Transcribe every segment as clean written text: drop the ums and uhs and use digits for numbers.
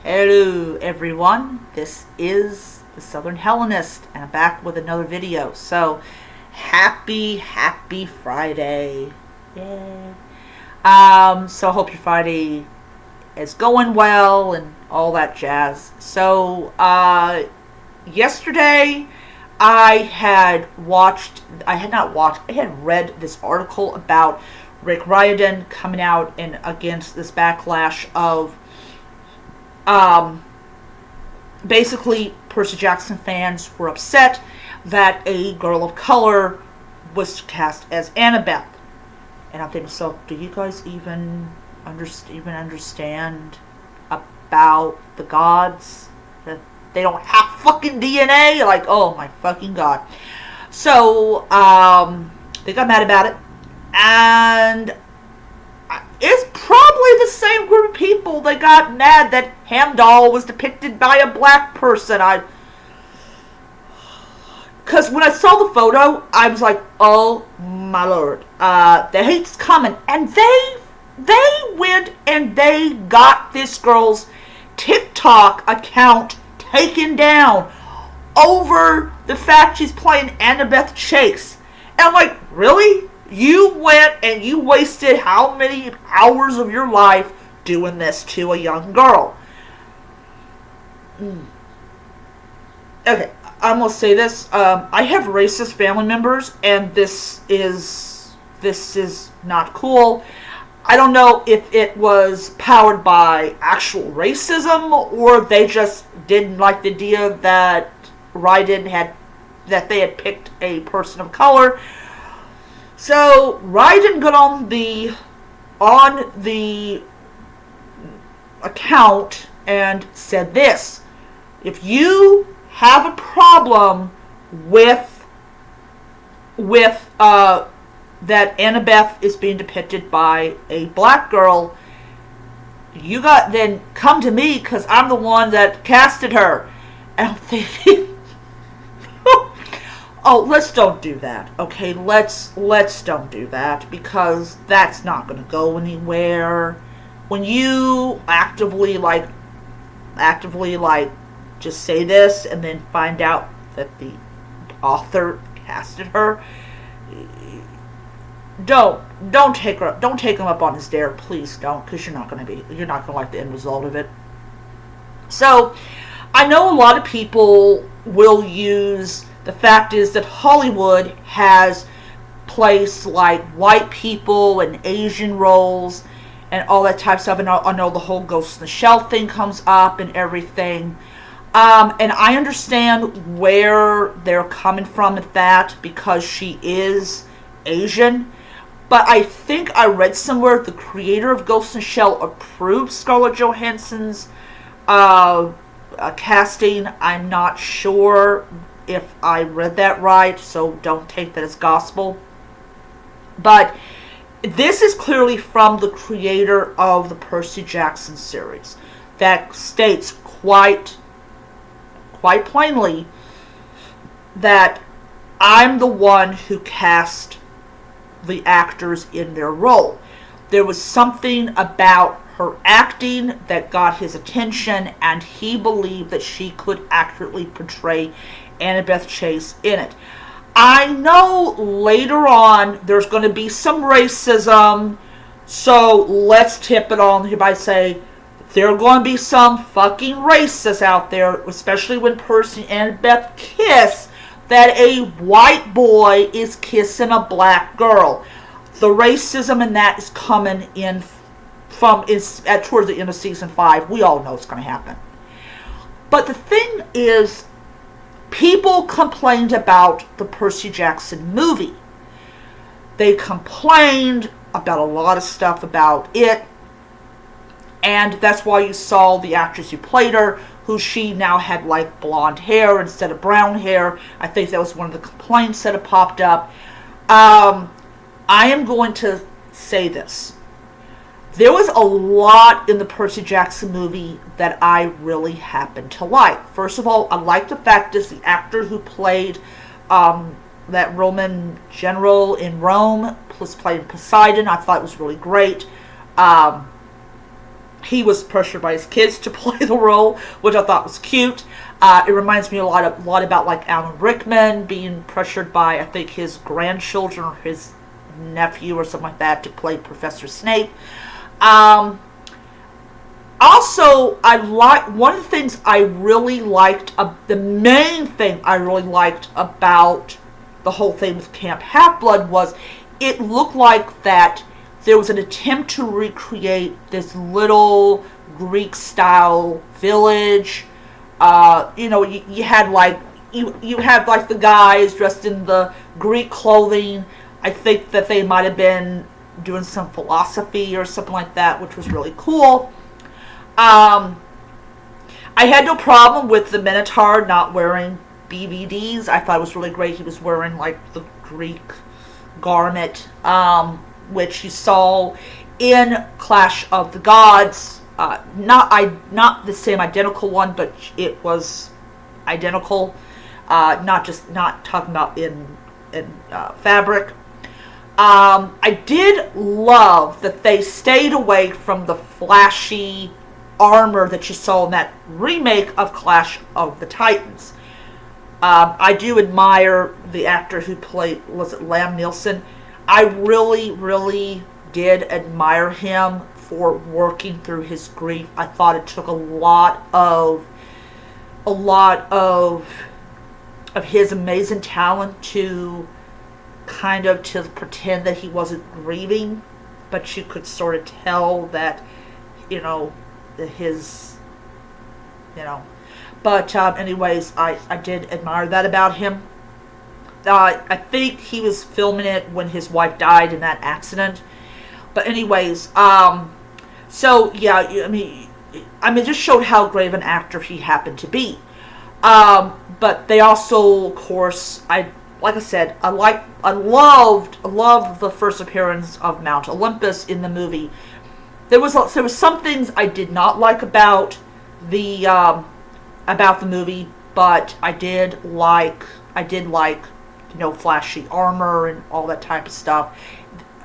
Hello everyone, this is the Southern Hellenist and I'm back with another video. So, happy Friday. Yay. So I hope your Friday is going well and all that jazz. So, yesterday I had read this article about Rick Riordan coming out and against this backlash of basically Percy Jackson fans were upset that a girl of color was cast as Annabeth. And I'm thinking, so do you guys even understand about the gods? That they don't have fucking DNA? Like, oh my fucking god. So, they got mad about it. And it's probably the same group of people that got mad that Hamdall was depicted by a black person. Because when I saw the photo, I was like, oh my lord. The hate's coming. And they went and they got this girl's TikTok account taken down over the fact she's playing Annabeth Chase. And I'm like, really? You went and you wasted how many hours of your life doing this to a young girl? Okay, I'm gonna say this. I have racist family members, and this is not cool. I don't know if it was powered by actual racism or they just didn't like the idea that they had picked a person of color. So Ryden got on the account and said this: if you have a problem with that Annabeth is being depicted by a black girl, then come to me, because I'm the one that casted her. And I'm thinking, oh, let's don't do that, okay? Let's don't do that, because that's not going to go anywhere. When you actively just say this and then find out that the author casted her, don't take him up on his dare, please don't, because you're not going to like the end result of it. So, I know a lot of people will use. The fact is that Hollywood has placed like white people and Asian roles and all that type of stuff. And I know the whole Ghost in the Shell thing comes up and everything. And I understand where they're coming from at that, because she is Asian. But I think I read somewhere the creator of Ghost in the Shell approved Scarlett Johansson's casting. I'm not sure if I read that right, so don't take that as gospel. But this is clearly from the creator of the Percy Jackson series, that states quite plainly that I'm the one who cast the actors in their role. There was something about her acting that got his attention, and he believed that she could accurately portray Annabeth Chase in it. I know later on there's going to be some racism, so let's tip it on here by saying there are going to be some fucking racists out there, especially when Percy and Annabeth kiss, that a white boy is kissing a black girl. The racism in that is coming in towards the end of season 5. We all know it's going to happen. But the thing is, people complained about the Percy Jackson movie. They complained about a lot of stuff about it. And that's why you saw the actress who played her, who she now had like blonde hair instead of brown hair. I think that was one of the complaints that had popped up. I am going to say this. There was a lot in the Percy Jackson movie that I really happened to like. First of all, I like the fact that the actor who played that Roman general in Rome, plus played Poseidon, I thought it was really great. he was pressured by his kids to play the role, which I thought was cute. It reminds me a lot about like Alan Rickman being pressured by, I think, his grandchildren or his nephew or something like that to play Professor Snape. Also, one of the things I really liked, the main thing I really liked about the whole thing with Camp Half-Blood was it looked like that there was an attempt to recreate this little Greek-style village. You had like you had like the guys dressed in the Greek clothing. I think that they might have been doing some philosophy or something like that, which was really cool. I had no problem with the Minotaur not wearing BVDs. I thought it was really great. He was wearing like the Greek garment, which you saw in Clash of the Gods. Not the same identical one, but it was identical. Not talking about in fabric. I did love that they stayed away from the flashy armor that you saw in that remake of Clash of the Titans. I do admire the actor who played, was it Lam Nielsen? I really, really did admire him for working through his grief. I thought it took a lot of his amazing talent to kind of to pretend that he wasn't grieving, but you could sort of tell that, but anyways, I did admire that about him. I think he was filming it when his wife died in that accident. But anyways, so yeah, it just showed how great of an actor he happened to be. But they also, of course, like I said, I loved the first appearance of Mount Olympus in the movie. There was some things I did not like about the movie, but I did like flashy armor and all that type of stuff.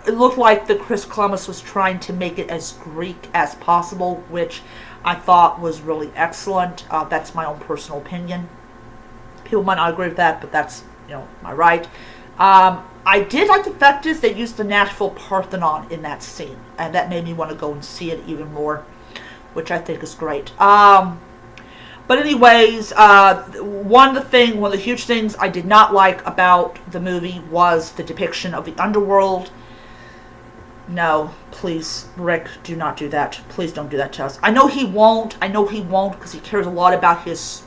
It looked like that Chris Columbus was trying to make it as Greek as possible, which I thought was really excellent. That's my own personal opinion. People might not agree with that, but that's my right. I did like the fact is they used the Nashville Parthenon in that scene, and that made me want to go and see it even more, which I think is great. But anyways, one of the huge things I did not like about the movie was the depiction of the underworld. No, please, Rick, do not do that. Please don't do that to us. I know he won't because he cares a lot about his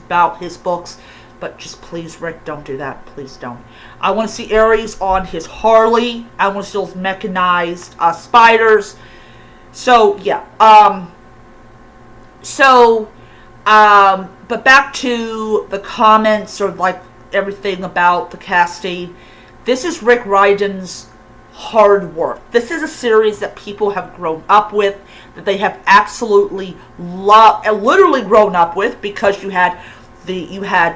books. But just please, Rick, don't do that. Please don't. I want to see Ares on his Harley. I want to see those mechanized spiders. So, yeah. But back to the comments or like everything about the casting. This is Rick Riordan's hard work. This is a series that people have grown up with, that they have absolutely literally grown up with, because you had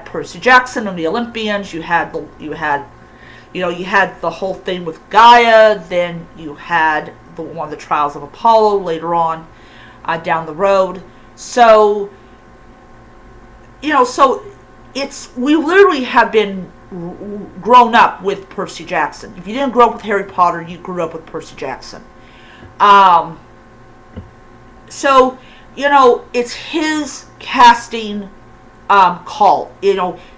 Percy Jackson and the Olympians. You had the whole thing with Gaia. Then you had one of the Trials of Apollo later on down the road. So we literally have been grown up with Percy Jackson. If you didn't grow up with Harry Potter, you grew up with Percy Jackson. So it's his casting call.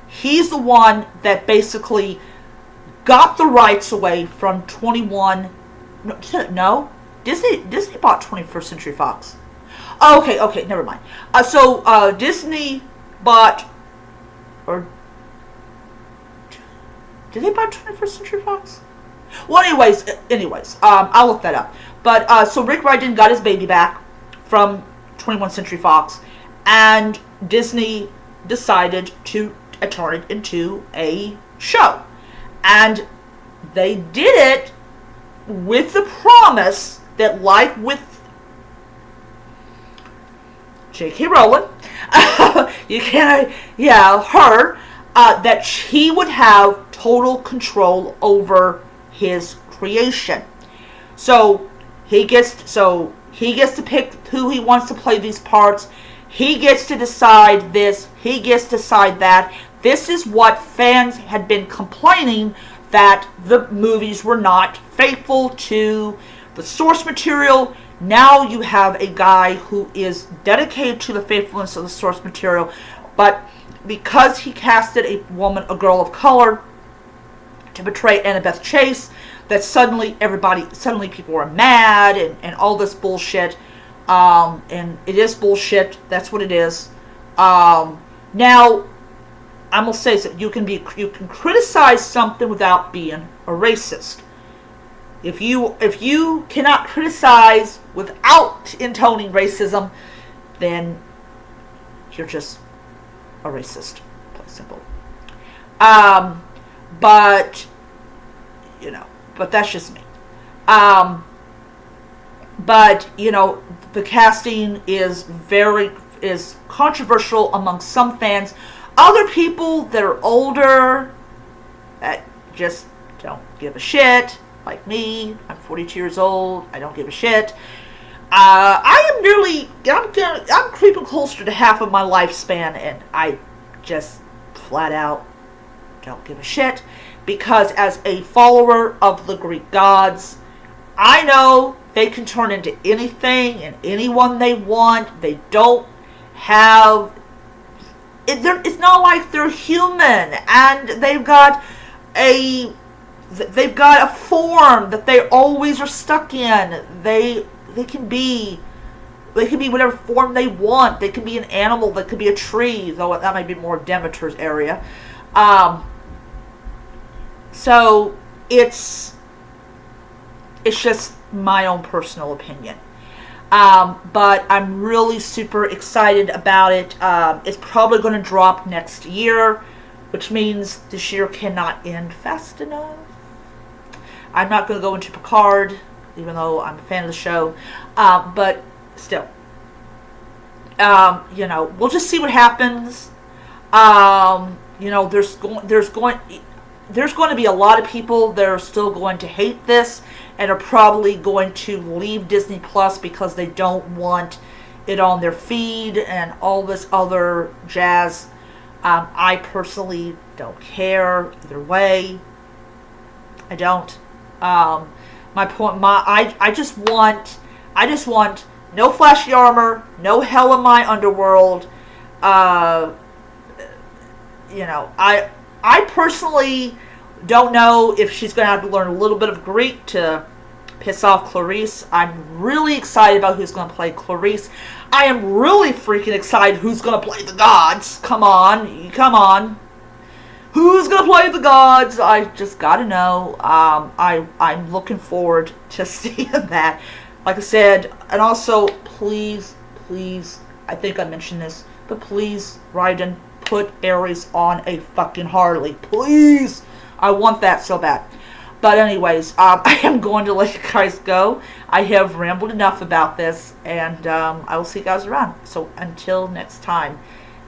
He's the one that basically got the rights away from 21. No, Disney bought 21st Century Fox. Okay, never mind. So Disney bought, or did they buy 21st Century Fox? Well, anyways, I'll look that up. But so Rick Riordan got his baby back from 21st Century Fox, and Disney decided to turn it into a show. And they did it with the promise that, like with J.K. Rowling, that he would have total control over his creation. So He gets to pick who he wants to play these parts. He gets to decide this. He gets to decide that. This is what fans had been complaining, that the movies were not faithful to the source material. Now you have a guy who is dedicated to the faithfulness of the source material, but because he casted a girl of color, to portray Annabeth Chase, that suddenly people are mad and all this bullshit. And it is bullshit. That's what it is. Now, I'm gonna say that you can criticize something without being a racist. If you cannot criticize without intoning racism, then you're just a racist. Plain simple. But that's just me. But the casting is controversial among some fans. Other people that are older, that just don't give a shit, like me. I'm 42 years old. I don't give a shit. I'm creeping closer to half of my lifespan, and I just flat out don't give a shit, because as a follower of the Greek gods, I know they can turn into anything and anyone they want. They don't have... It's not like they're human, and they've got a form that they always are stuck in. They can be whatever form they want. They can be an animal. They could be a tree, though that might be more Demeter's area. So it's just my own personal opinion. But I'm really super excited about it. It's probably going to drop next year, which means this year cannot end fast enough. I'm not going to go into Picard, even though I'm a fan of the show. But still, we'll just see what happens. There's going to be a lot of people that are still going to hate this and are probably going to leave Disney Plus because they don't want it on their feed and all this other jazz. I personally don't care either way. I don't. I just want no flashy armor, no hell in my underworld. I personally don't know if she's going to have to learn a little bit of Greek to piss off Clarice. I'm really excited about who's going to play Clarice. I am really freaking excited who's going to play the gods. Come on. Who's going to play the gods? I just got to know. I'm looking forward to seeing that. Like I said, and also, please, I think I mentioned this, but please, Raiden, put Ares on a fucking Harley. Please! I want that so bad. But anyways, I am going to let you guys go. I have rambled enough about this, and I will see you guys around. So until next time,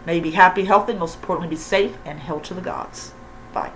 may you be happy, healthy, and most importantly be safe, and hail to the gods. Bye.